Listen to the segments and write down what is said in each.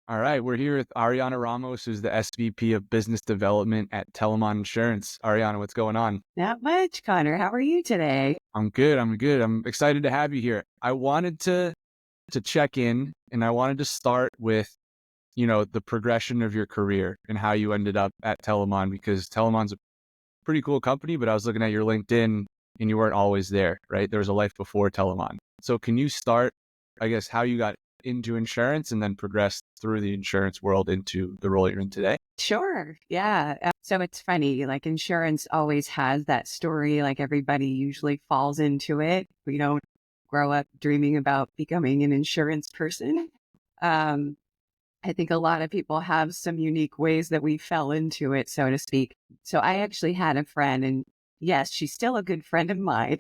All right, we're here with Ariana Ramos, who's the SVP of Business Development at Telamon Insurance. Ariana, what's going on? Not much, Connor. How are you today? I'm good. I'm good. I'm excited to have you here. I wanted to check in, and I wanted to start with, the progression of your career and how you ended up at Telamon, because Telemon's a pretty cool company, but I was looking at your LinkedIn and you weren't always there, right? There was a life before Telamon. So can you start, I guess, how you got into insurance and then progress through the insurance world into the role you're in today? Sure. Yeah. So it's funny, like insurance always has that story. Like everybody usually falls into it. We don't grow up dreaming about becoming an insurance person. Um, I think a lot of people have some unique ways that we fell into it, so to speak. So I actually had a friend, and yes, she's still a good friend of mine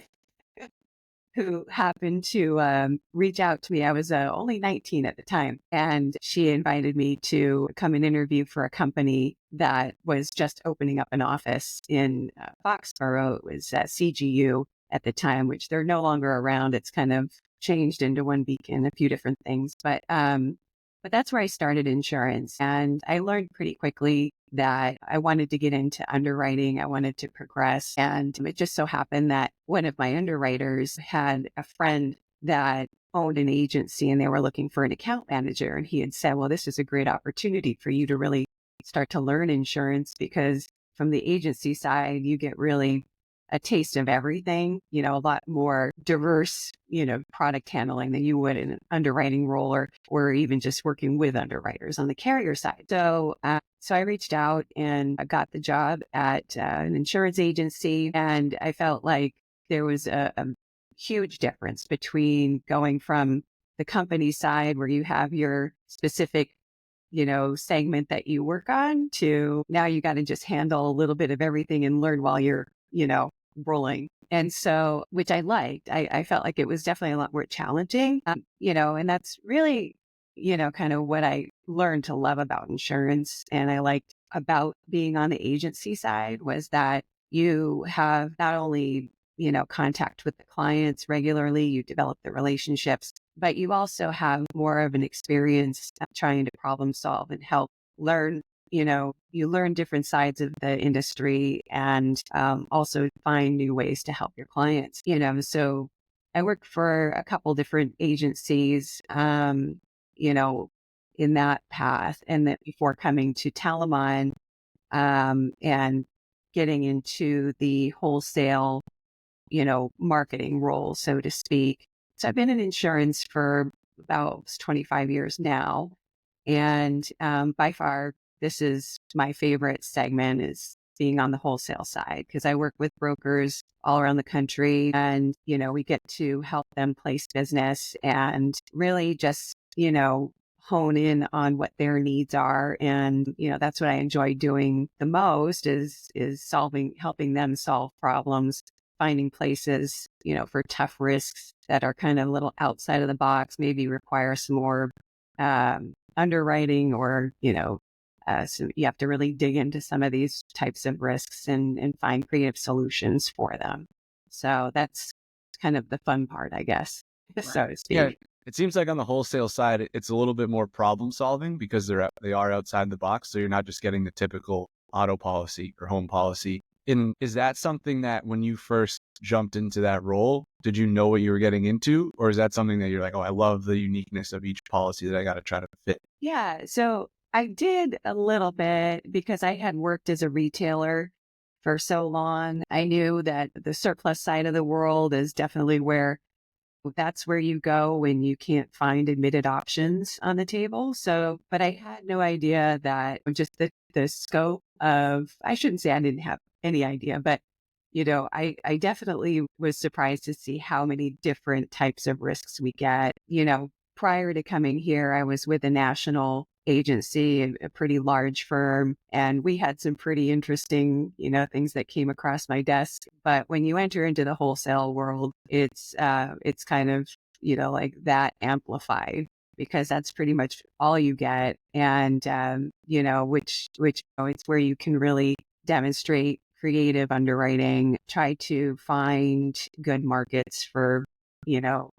who happened to reach out to me. I was only 19 at the time, and she invited me to come and interview for a company that was just opening up an office in Foxborough. It was CGU at the time, which they're no longer around. It's kind of changed into One Beacon, a few different things, but that's where I started insurance. And I learned pretty quickly that I wanted to get into underwriting. I wanted to progress. And it just so happened that one of my underwriters had a friend that owned an agency and they were looking for an account manager. And he had said, well, this is a great opportunity for you to really start to learn insurance, because from the agency side, you get really a taste of everything, a lot more diverse, product handling than you would in an underwriting role, or even just working with underwriters on the carrier side. So I reached out and I got the job at an insurance agency, and I felt like there was a huge difference between going from the company side where you have your specific segment that you work on, to now you got to just handle a little bit of everything and learn while you're, rolling. And so, which I liked, I felt like it was definitely a lot more challenging, and that's really, kind of what I learned to love about insurance. And I liked about being on the agency side was that you have not only, contact with the clients regularly, you develop the relationships, but you also have more of an experience trying to problem solve and help learn. You learn different sides of the industry, and also find new ways to help your clients. So I worked for a couple different agencies, you know, in that path, and then before coming to Telamon, and getting into the wholesale, marketing role, so to speak. So I've been in insurance for about 25 years now. And by far, this is my favorite segment, is being on the wholesale side, because I work with brokers all around the country, and, we get to help them place business and really just, hone in on what their needs are. And, that's what I enjoy doing the most, is helping them solve problems, finding places, for tough risks that are kind of a little outside of the box, maybe require some more underwriting, or, so you have to really dig into some of these types of risks and find creative solutions for them. So that's kind of the fun part, I guess, so to Yeah, speak. it seems like on the wholesale side, it's a little bit more problem solving because they are outside the box. So you're not just getting the typical auto policy or home policy. And is that something that when you first jumped into that role, did you know what you were getting into? Or is that something that you're like, oh, I love the uniqueness of each policy that I got to try to fit? Yeah. So I did a little bit because I had worked as a retailer for so long. I knew that the surplus side of the world is definitely where that's where you go when you can't find admitted options on the table. So, but I had no idea that just the scope of, I shouldn't say I didn't have any idea, but I definitely was surprised to see how many different types of risks we get. Prior to coming here, I was with a national agency, a pretty large firm, and we had some pretty interesting, things that came across my desk. But when you enter into the wholesale world, it's kind of, like that amplified, because that's pretty much all you get. And, which it's where you can really demonstrate creative underwriting, try to find good markets for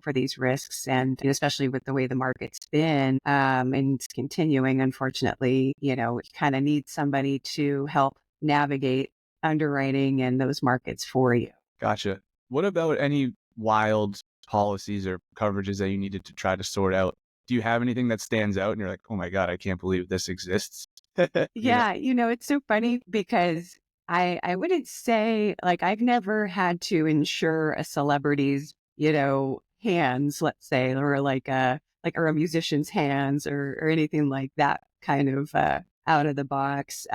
for these risks. And especially with the way the market's been, and it's continuing, unfortunately, you kind of need somebody to help navigate underwriting and those markets for you. Gotcha. What about any wild policies or coverages that you needed to try to sort out? Do you have anything that stands out and you're like, oh my God, I can't believe this exists? You know? Yeah, it's so funny because I wouldn't say like I've never had to insure a celebrity's, hands, let's say, or or a musician's hands or anything like that kind of out of the box.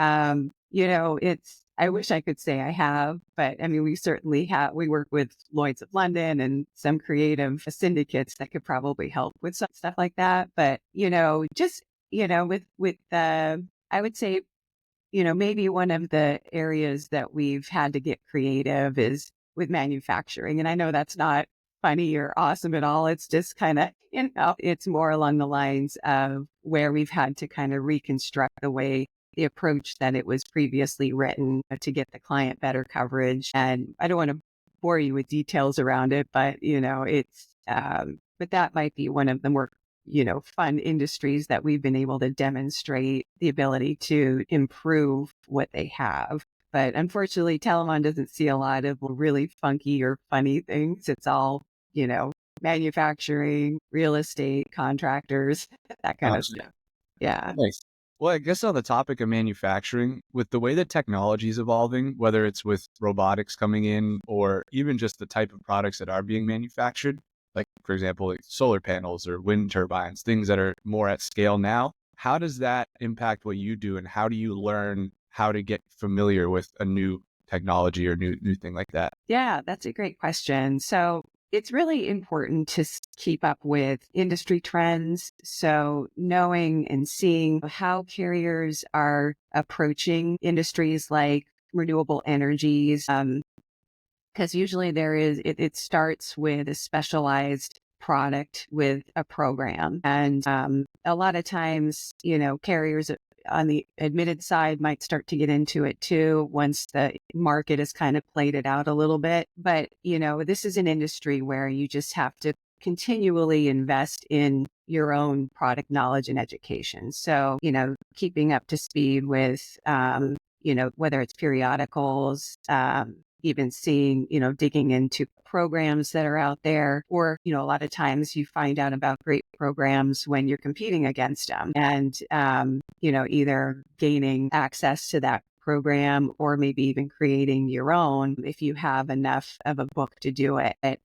It's I wish I could say I have, but I mean we certainly have we work with Lloyd's of London and some creative syndicates that could probably help with some stuff like that. But just with I would say, maybe one of the areas that we've had to get creative is with manufacturing. And I know that's not funny or awesome at all. It's just kind of, it's more along the lines of where we've had to kind of reconstruct the approach that it was previously written to get the client better coverage. And I don't want to bore you with details around it, but, but that might be one of the more fun industries that we've been able to demonstrate the ability to improve what they have. But unfortunately, Telamon doesn't see a lot of really funky or funny things. It's all, manufacturing, real estate, contractors, that kind of Gotcha. stuff. Yeah. Nice. Well, I guess on the topic of manufacturing, with the way that technology is evolving, whether it's with robotics coming in or even just the type of products that are being manufactured, like, for example, like solar panels or wind turbines, things that are more at scale now, how does that impact what you do? And how do you learn how to get familiar with a new technology or new thing like that? Yeah, that's a great question. So it's really important to keep up with industry trends. So knowing and seeing how carriers are approaching industries like renewable energies, because usually it starts with a specialized product with a program. And a lot of times, carriers on the admitted side might start to get into it too once the market has kind of played it out a little bit. But, this is an industry where you just have to continually invest in your own product knowledge and education. So, keeping up to speed with, whether it's periodicals, even seeing, digging into programs that are out there, or, a lot of times you find out about great programs when you're competing against them and, either gaining access to that program or maybe even creating your own if you have enough of a book to do it. But,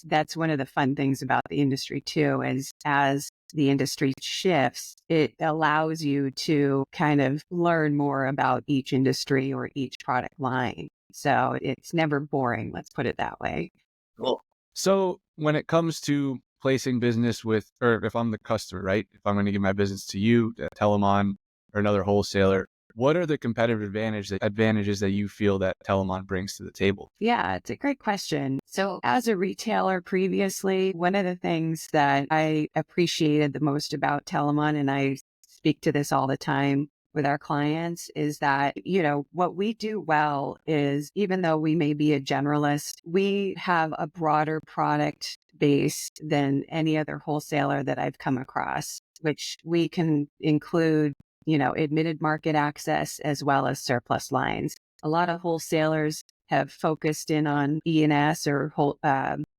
that's one of the fun things about the industry too, is as the industry shifts, it allows you to kind of learn more about each industry or each product line. So it's never boring, let's put it that way. Cool. So when it comes to placing business with, or if I'm the customer, right? If I'm going to give my business to you, to Telamon, or another wholesaler, what are the competitive advantages that you feel that Telamon brings to the table? Yeah, it's a great question. So as a retailer previously, one of the things that I appreciated the most about Telamon, and I speak to this all the time with our clients, is that, what we do well is, even though we may be a generalist, we have a broader product base than any other wholesaler that I've come across, which we can include, admitted market access as well as surplus lines. A lot of wholesalers have focused in on E&S or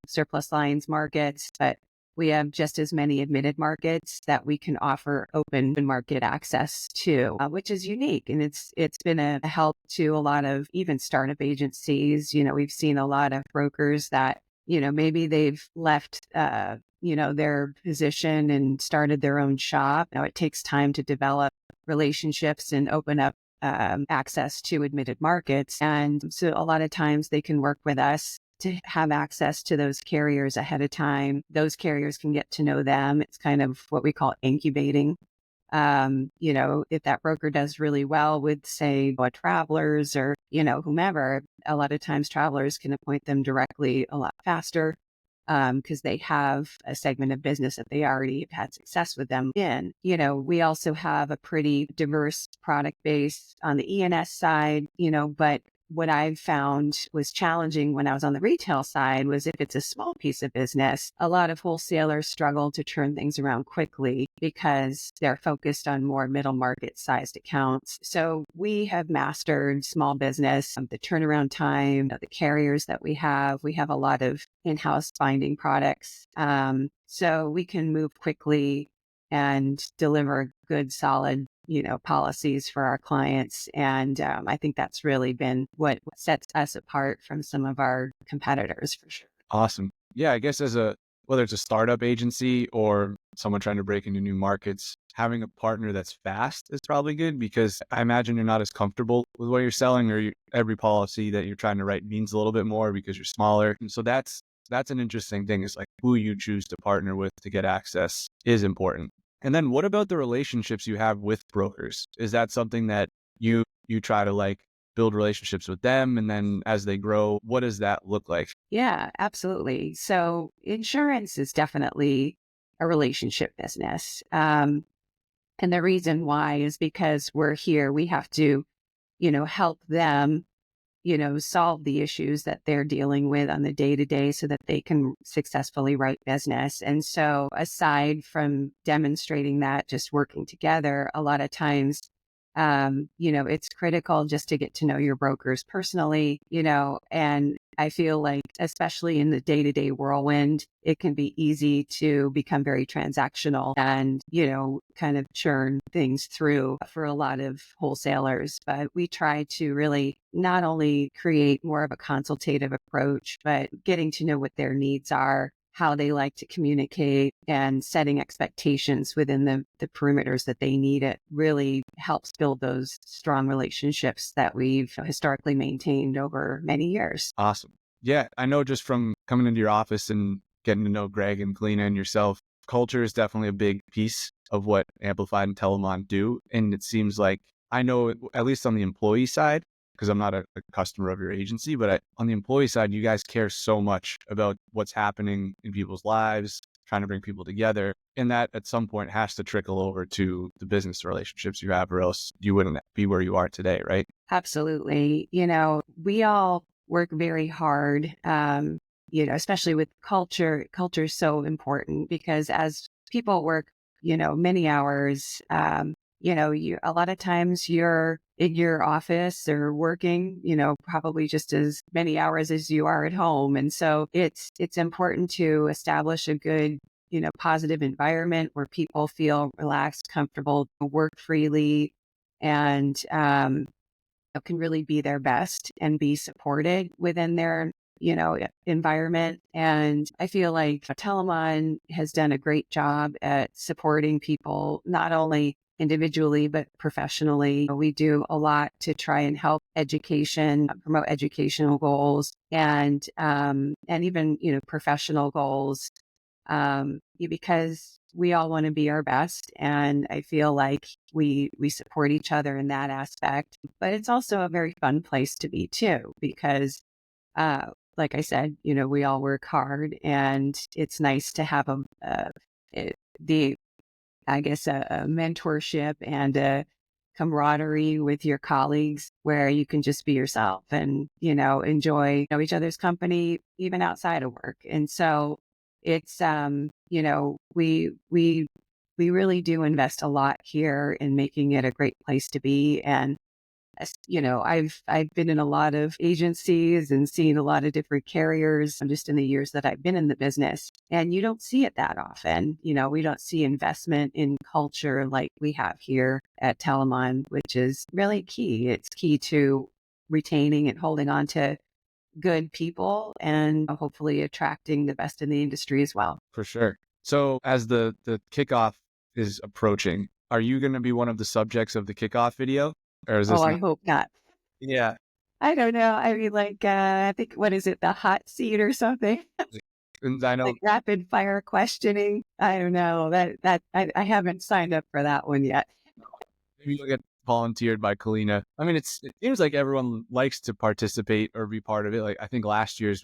surplus lines markets, but we have just as many admitted markets that we can offer open market access to, which is unique. And it's been a help to a lot of even startup agencies. We've seen a lot of brokers that, maybe they've left, their position and started their own shop. Now it takes time to develop relationships and open up access to admitted markets. And so a lot of times they can work with us to have access to those carriers ahead of time. Those carriers can get to know them. It's kind of what we call incubating. If that broker does really well with, say, Travelers or, whomever, a lot of times Travelers can appoint them directly a lot faster because they have a segment of business that they already have had success with them in. We also have a pretty diverse product base on the E&S side, but what I've found was challenging when I was on the retail side was if it's a small piece of business, a lot of wholesalers struggle to turn things around quickly because they're focused on more middle market sized accounts. So we have mastered small business, the turnaround time, the carriers that we have. We have a lot of in-house binding products. So we can move quickly and deliver good, solid policies for our clients. And I think that's really been what sets us apart from some of our competitors for sure. Awesome. Yeah, I guess whether it's a startup agency or someone trying to break into new markets, having a partner that's fast is probably good, because I imagine you're not as comfortable with what you're selling, or every policy that you're trying to write means a little bit more because you're smaller. And so that's an interesting thing, is like who you choose to partner with to get access is important. And then what about the relationships you have with brokers? Is that something that you try to like build relationships with them, and then as they grow, what does that look like? Yeah, absolutely. So insurance is definitely a relationship business. And the reason why is because we're here, we have to, help them, solve the issues that they're dealing with on the day to day so that they can successfully write business. And so aside from demonstrating that, just working together, a lot of times, it's critical just to get to know your brokers personally, and I feel like, especially in the day-to-day whirlwind, it can be easy to become very transactional and, kind of churn things through for a lot of wholesalers. But we try to really not only create more of a consultative approach, but getting to know what their needs are, how they like to communicate, and setting expectations within the perimeters that they need. It really helps build those strong relationships that we've historically maintained over many years. Awesome. Yeah, I know just from coming into your office and getting to know Greg and Kalina and yourself, culture is definitely a big piece of what Amplified and Telamon do. And it seems like, I know, at least on the employee side, because I'm not a customer of your agency, but on the employee side, you guys care so much about what's happening in people's lives, trying to bring people together. And that at some point has to trickle over to the business relationships you have, or else you wouldn't be where you are today, right? Absolutely. We all work very hard, especially with culture. Culture is so important because as people work, many hours, a lot of times you're in your office or working, probably just as many hours as you are at home. And so it's important to establish a good, positive environment where people feel relaxed, comfortable, work freely, and can really be their best and be supported within their environment. And I feel like Telamon has done a great job at supporting people, not only individually, but professionally. We do a lot to try and help education, promote educational goals, and even, professional goals, because we all want to be our best. And I feel like we support each other in that aspect, but it's also a very fun place to be too, because, like I said, we all work hard, and it's nice to have a mentorship and a camaraderie with your colleagues where you can just be yourself and, enjoy each other's company, even outside of work. And so it's, we really do invest a lot here in making it a great place to be. And I've been in a lot of agencies and seen a lot of different carriers just in the years that I've been in the business. And you don't see it that often. We don't see investment in culture like we have here at Telamon, which is really key. It's key to retaining and holding on to good people and hopefully attracting the best in the industry as well. For sure. So as the kickoff is approaching, are you going to be one of the subjects of the kickoff video? Or is Oh, this I not? hope not. Yeah. I don't know. I mean, like, I think, what is it? The hot seat or something? And I know Like rapid fire questioning. I don't know I haven't signed up for that one yet. maybe you'll get volunteered by Kalina. I mean, it seems like everyone likes to participate or be part of it. Like, I think last year's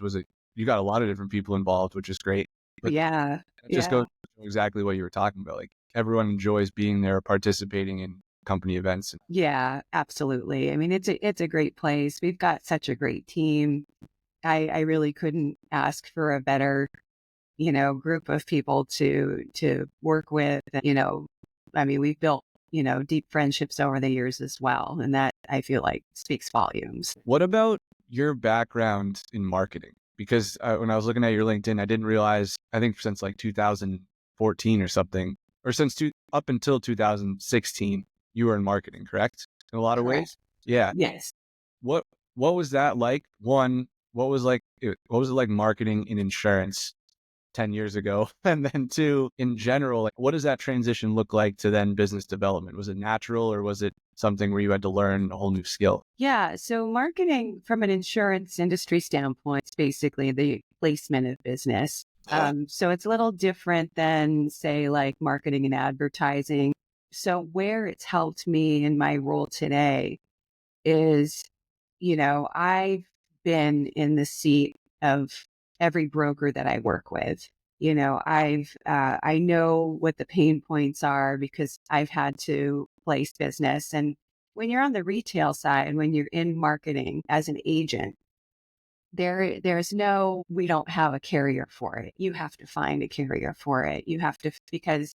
you got a lot of different people involved, which is great. But Yeah. it just Yeah. goes to exactly what you were talking about. Like, everyone enjoys being there, participating, and company events. Yeah, absolutely. I mean, it's a great place. We've got such a great team. I really couldn't ask for a better, group of people to work with. I mean, we've built, deep friendships over the years as well. And that I feel like speaks volumes. What about your background in marketing? Because when I was looking at your LinkedIn, I didn't realize, I think since like 2014 or something, or up until 2016, you were in marketing, correct? In a lot of Correct. ways? Yeah. Yes. What what was that like? One, what was it like marketing in insurance 10 years ago? And then two, in general, like what does that transition look like to then business development? Was it natural or was it something where you had to learn a whole new skill? Yeah. So marketing from an insurance industry standpoint is basically the placement of business. So it's a little different than, say, like marketing and advertising. So where it's helped me in my role today is, I've been in the seat of every broker that I work with. I know what the pain points are because I've had to place business. And when you're on the retail side, when you're in marketing as an agent, there's no, we don't have a carrier for it. You have to find a carrier for it. You have to, because,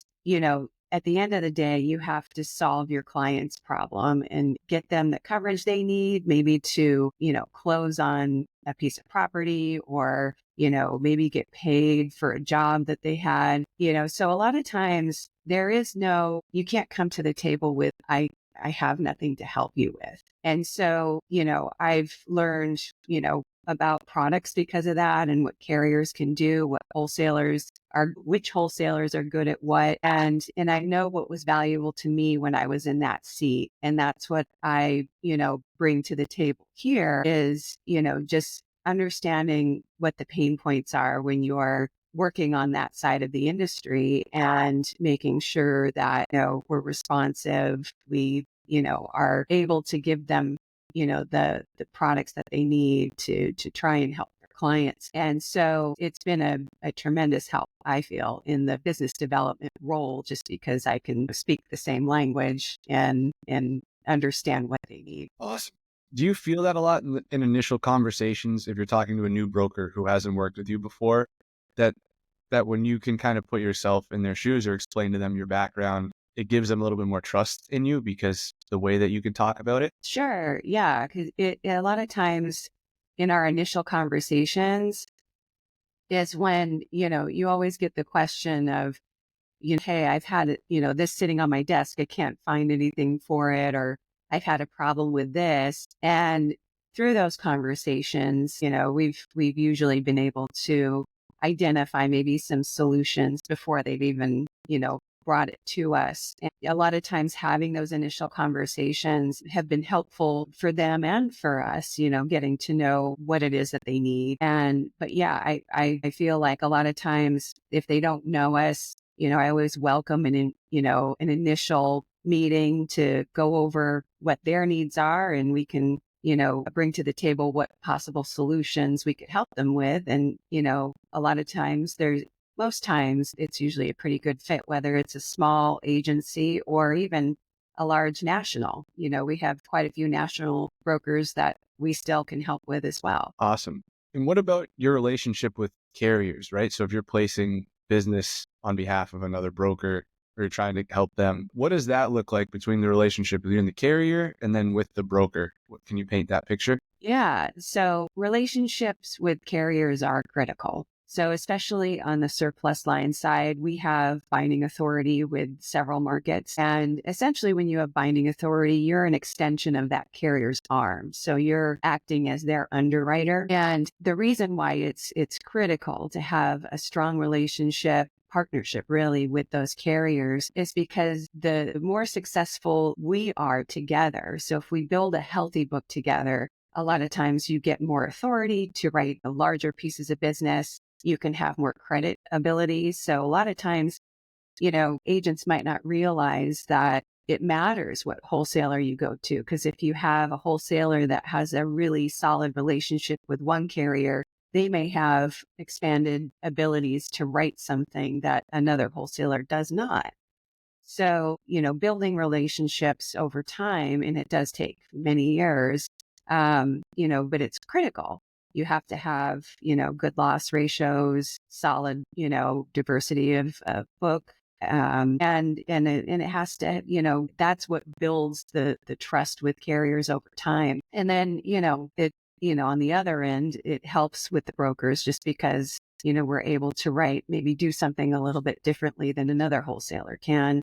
at the end of the day, you have to solve your client's problem and get them the coverage they need, maybe to, close on a piece of property or, maybe get paid for a job that they had, so a lot of times there is no, you can't come to the table with, I have nothing to help you with. And so, I've learned, about products because of that and what carriers can do, which wholesalers are good at what. And I know what was valuable to me when I was in that seat. And that's what I, bring to the table here is, just understanding what the pain points are when you're working on that side of the industry and making sure that, we're responsive. We, are able to give them, the products that they need to try and help their clients. And so it's been a tremendous help, I feel, in the business development role, just because I can speak the same language and understand what they need. Awesome. Do you feel that a lot in initial conversations if you're talking to a new broker who hasn't worked with you before, that that when you can kind of put yourself in their shoes or explain to them your background, it gives them a little bit more trust in you because the way that you can talk about it? Sure. Yeah. Because a lot of times in our initial conversations is when, you always get the question of, hey, I've had it, this sitting on my desk. I can't find anything for it, or I've had a problem with this. And through those conversations, we've usually been able to identify maybe some solutions before they've even, brought it to us. And a lot of times having those initial conversations have been helpful for them and for us, getting to know what it is that they need. But yeah, I feel like a lot of times if they don't know us, I always welcome an initial meeting to go over what their needs are, and we can, bring to the table what possible solutions we could help them with. And, a lot of times most times it's usually a pretty good fit, whether it's a small agency or even a large national. We have quite a few national brokers that we still can help with as well. Awesome. And what about your relationship with carriers, right? So if you're placing business on behalf of another broker or you're trying to help them, what does that look like between the relationship with you and the carrier and then with the broker? Can you paint that picture? Yeah. So relationships with carriers are critical. So especially on the surplus line side, we have binding authority with several markets. And essentially when you have binding authority, you're an extension of that carrier's arm. So you're acting as their underwriter. And the reason why it's critical to have a strong partnership really with those carriers is because the more successful we are together. So if we build a healthy book together, a lot of times you get more authority to write larger pieces of business. You can have more credit abilities. So a lot of times, agents might not realize that it matters what wholesaler you go to. Because if you have a wholesaler that has a really solid relationship with one carrier, they may have expanded abilities to write something that another wholesaler does not. So, building relationships over time, and it does take many years, but it's critical. You have to have, good loss ratios, solid, diversity of book. And it has to, that's what builds the trust with carriers over time. And then, on the other end, it helps with the brokers just because, we're able to maybe do something a little bit differently than another wholesaler can.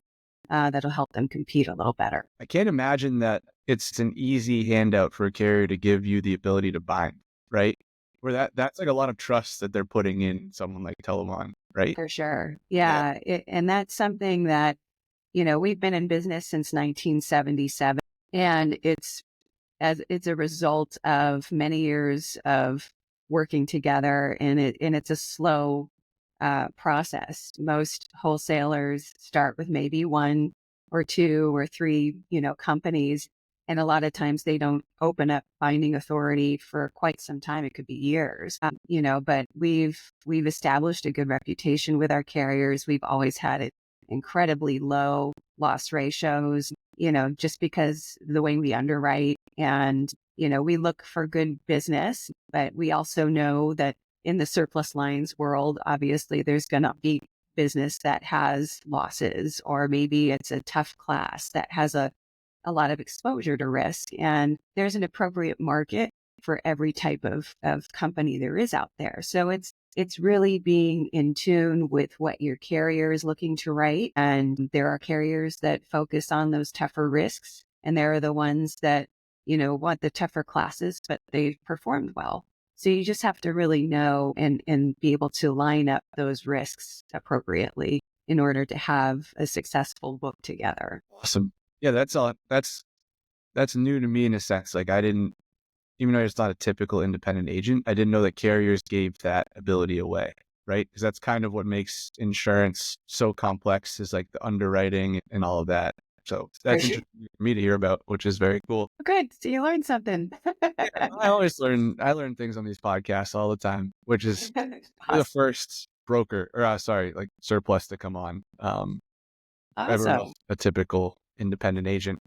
That'll help them compete a little better. I can't imagine that it's an easy handout for a carrier to give you the ability to bind, right? Where that's like a lot of trust that they're putting in someone like Telamon, right? For sure. Yeah. Yeah. And that's something that, we've been in business since 1977. And it's a result of many years of working together, and it's a slow process. Most wholesalers start with maybe one or two or three, companies. And a lot of times they don't open up binding authority for quite some time. It could be years, but we've established a good reputation with our carriers. We've always had it incredibly low loss ratios, just because the way we underwrite, and, we look for good business, but we also know that in the surplus lines world, obviously there's going to be business that has losses, or maybe it's a tough class that has a lot of exposure to risk. And there's an appropriate market for every type of company there is out there. So it's really being in tune with what your carrier is looking to write. And there are carriers that focus on those tougher risks. And there are the ones that, want the tougher classes, but they've performed well. So you just have to really know and be able to line up those risks appropriately in order to have a successful book together. Awesome. Yeah, that's new to me in a sense. Like I didn't, even though it's not a typical independent agent, I didn't know that carriers gave that ability away, right? Because that's kind of what makes insurance so complex, is like the underwriting and all of that. So that's Great. interesting for me to hear about, which is very cool. Good. So you learned something. I learn things on these podcasts all the time, which is you're the Awesome. first broker, or like surplus to come on. Ever Awesome. a typical independent agent,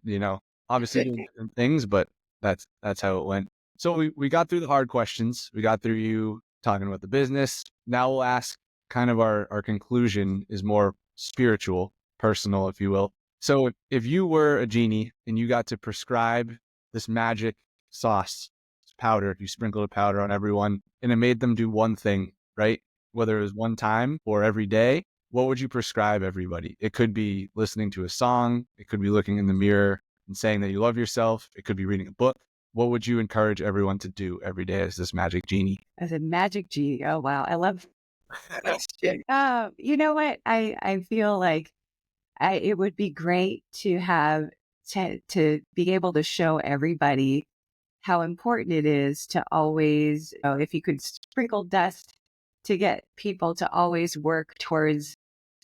obviously doing different things, but that's how it went. So we got through the hard questions. We got through you talking about the business. Now we'll ask kind of our conclusion is more spiritual, personal, if you will. So if you were a genie and you got to prescribe this magic sauce, powder, you sprinkled a powder on everyone and it made them do one thing, right? Whether it was one time or every day, what would you prescribe everybody? It could be listening to a song. It could be looking in the mirror and saying that you love yourself. It could be reading a book. What would you encourage everyone to do every day as this magic genie? As a magic genie. Oh, wow. I love that question. You know what? I feel like it would be great to have to be able to show everybody how important it is to always, if you could sprinkle dust to get people to always work towards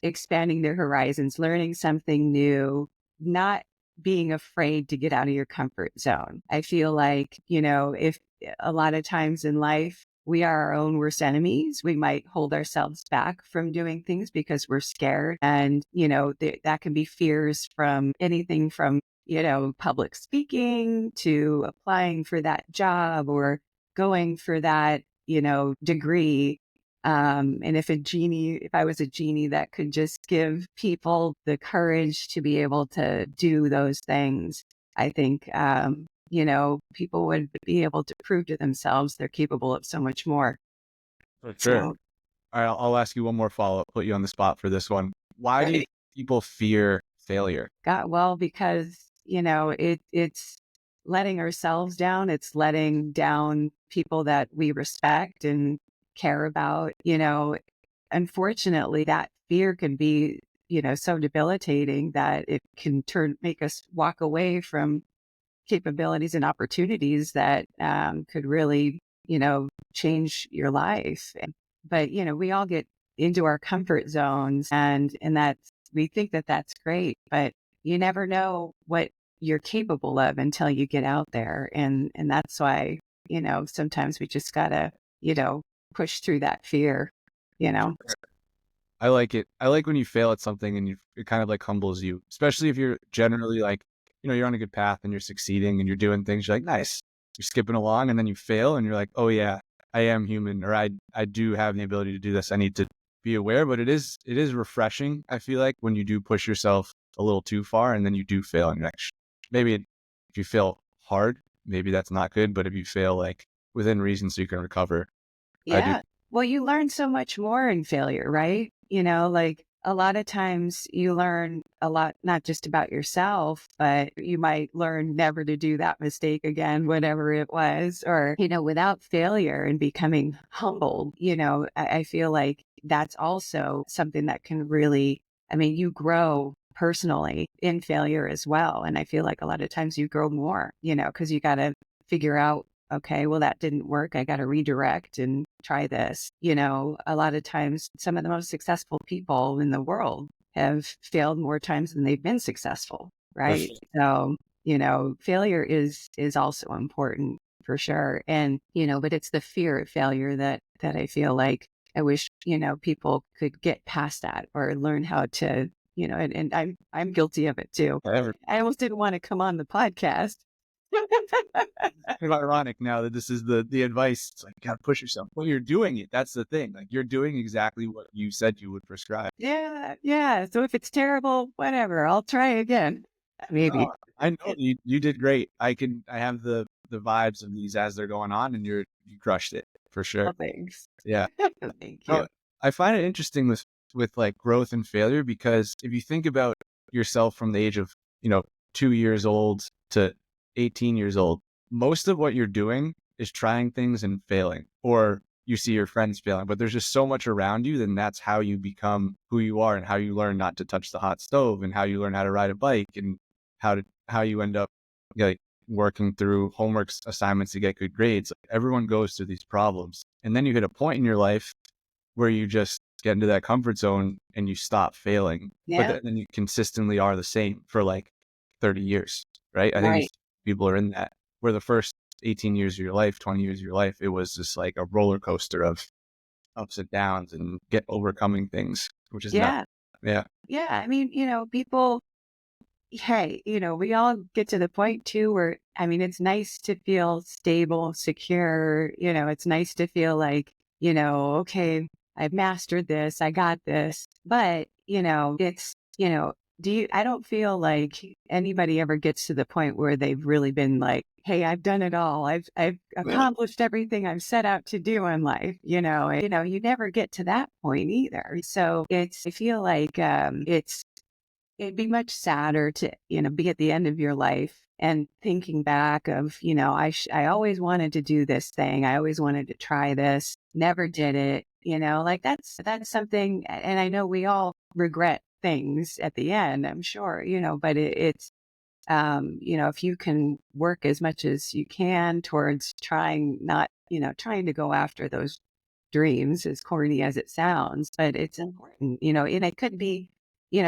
expanding their horizons, learning something new, not being afraid to get out of your comfort zone. I feel like, if a lot of times in life, we are our own worst enemies. We might hold ourselves back from doing things because we're scared. And, that can be fears from anything from, public speaking to applying for that job or going for that, degree. And if I was a genie that could just give people the courage to be able to do those things, I think, people would be able to prove to themselves they're capable of so much more. For sure. So, All right, I'll ask you one more follow-up, put you on the spot for this one. Why do you think people fear failure? because, it's letting ourselves down. It's letting down people that we respect and care about. Unfortunately, that fear can be, so debilitating that it can make us walk away from capabilities and opportunities that could really, change your life. But, we all get into our comfort zones, and we think that that's great, but you never know what you're capable of until you get out there. And that's why, sometimes we just gotta, push through that fear, you know. I like it. I like when you fail at something and it kind of like humbles you, especially if you're generally like, you're on a good path and you're succeeding and you're doing things. You're like, nice. You're skipping along and then you fail and you're like, oh yeah, I am human, or I do have the ability to do this. I need to be aware, but it is refreshing. I feel like when you do push yourself a little too far and then you do fail and you're like, maybe if you fail hard, maybe that's not good. But if you fail like within reason so you can recover, I do. Yeah. Well, you learn so much more in failure, right? Like a lot of times you learn a lot, not just about yourself, but you might learn never to do that mistake again, whatever it was, or, without failure and becoming humbled, I feel like that's also something that can really, you grow personally in failure as well. And I feel like a lot of times you grow more, because you got to figure out, okay, well, that didn't work. I got to redirect and try this. A lot of times, some of the most successful people in the world have failed more times than they've been successful, For right? sure. So, failure is also important for sure. And, but it's the fear of failure that I feel like I wish, people could get past that or learn how to, and I'm guilty of it too. Whatever. I almost didn't want to come on the podcast. Kind of ironic now that this is the advice. It's like, you gotta push yourself. Well, you're doing it. That's the thing. Like you're doing exactly what you said you would prescribe. Yeah, yeah. So if it's terrible, whatever, I'll try again. Maybe. No, I know you did great. I have the vibes of these as they're going on, and you crushed it for sure. Well, thanks. Yeah. Thank you. No, I find it interesting with like growth and failure, because if you think about yourself from the age of, 2 years old to 18 years old, most of what you're doing is trying things and failing, or you see your friends failing, but there's just so much around you. Then that's how you become who you are and how you learn not to touch the hot stove and how you learn how to ride a bike and how you end up like working through homework assignments to get good grades. Like, everyone goes through these problems. And then you hit a point in your life where you just get into that comfort zone and you stop failing. But Yeah. then you consistently are the same for like 30 years, right? I think Right. these people are in that, where the first 18 years of your life, 20 years of your life, it was just like a roller coaster of ups and downs and get overcoming things, which is not. Yeah. Yeah. Yeah. People, hey, we all get to the point too where, it's nice to feel stable, secure. It's nice to feel like, okay, I've mastered this, I got this. But, it's, I don't feel like anybody ever gets to the point where they've really been like, hey, I've done it all. I've accomplished everything I've set out to do in life, you never get to that point either. So I feel like, it'd be much sadder to, be at the end of your life and thinking back of, I always wanted to do this thing. I always wanted to try this, never did it, like that's something. And I know we all regret things at the end, I'm sure, but it's, if you can work as much as you can towards trying not, trying to go after those dreams, as corny as it sounds, but it's important, and it could be,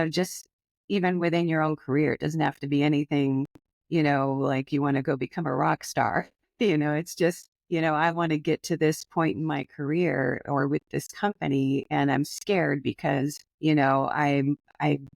just even within your own career. It doesn't have to be anything, like you want to go become a rock star. It's just, I want to get to this point in my career or with this company, and I'm scared because, I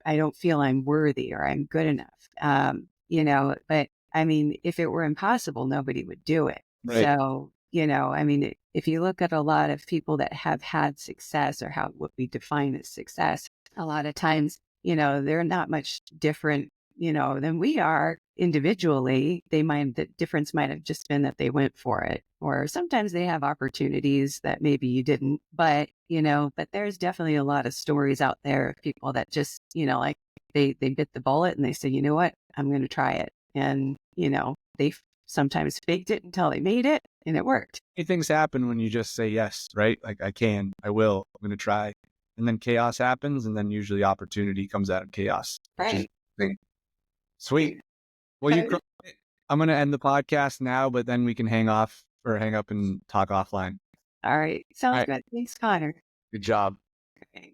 don't feel I'm worthy or I'm good enough. But if it were impossible, nobody would do it. Right. So, if you look at a lot of people that have had success or how what we define as success, a lot of times, they're not much different, than we are individually. The difference might have just been that they went for it. Or sometimes they have opportunities that maybe you didn't, but, but there's definitely a lot of stories out there of people that just, like they bit the bullet and they said, you know what, I'm going to try it. And, they sometimes faked it until they made it and it worked. Things happen when you just say yes, right? Like, I will, I'm going to try. And then chaos happens, and then usually opportunity comes out of chaos, which is Right. the thing. Sweet. Well, you crushed it. I'm going to end the podcast now, but then we can hang up and talk offline. All right. All Sounds right. good. Thanks, Connor. Good job. Okay.